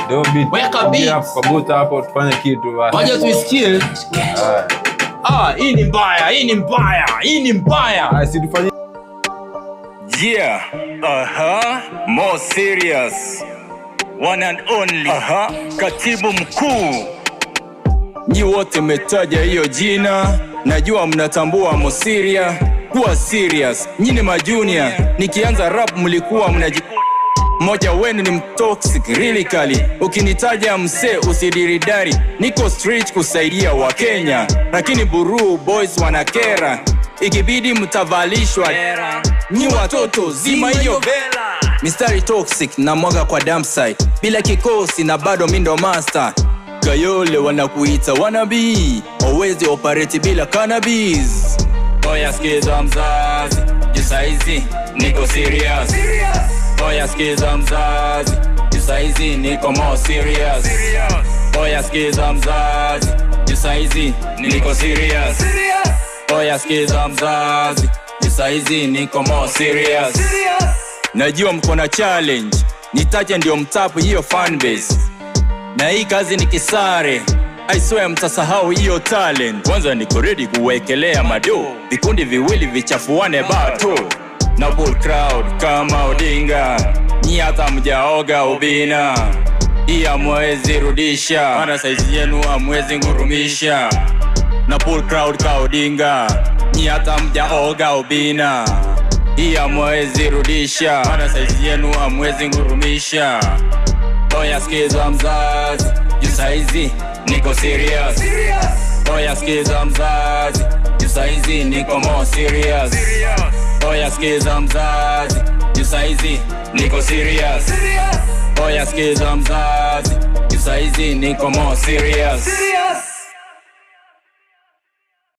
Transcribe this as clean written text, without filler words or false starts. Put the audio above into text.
Ndio beat. Weka beat. Kabuta hapo tufanye kitu basi. Waje tuisikie. Hii ni mbaya, hii ni mbaya, hii ni mbaya. Si tufanye. Yeah. More serious. One and only. Katibu mkuu. Nyi wote metaja hiyo jina, najua mnatambua Mosiria. Kuwa serious, nyini majunia. Nikianza rap mlikuwa mmoja wenu ni mtoxic, really kali. Ukinitaja mse usidiridari. Niko street kusaidia wa Kenya, lakini Buru boys wanakera. Ikibidi mtavalishwa nyi watoto zima hiyo vela. Mistari toxic na mwaga kwa dump site, bila kikosi na bado mindo master. Kayole wanakuita wannabe, hawezi operate bila cannabis. Oya skiza mzazi, jisaizi niko serious. Oya skiza mzazi, jisaizi niko more serious. Oya skiza mzazi, jisaizi niko serious. Oya skiza mzazi, jisaizi niko more serious. Najua mko na challenge, nitaje ndio mtapu hiyo fanbase. Na hii kazi ni kisare, I swear mtasahau hiyo talent. Kwanza niko ready kuwekelea mado, vikundi viwili vichafuane bato. Na bull crowd kama Odinga, nyi hata mjaoga ubina. Hii hamwezi rudisha, mana saizi yenu hamwezi ngurumisha. Na bull crowd ka Odinga, nyi hata mjaoga ubina. Hii hamwezi rudisha, mana saizi yenu hamwezi ngurumisha. Oya skiza mzazi, jisaizi niko serious. Oya skiza mzazi, jisaizi niko more serious. Oya skiza mzazi, jisaizi niko serious. Oya skiza mzazi, jisaizi niko more serious.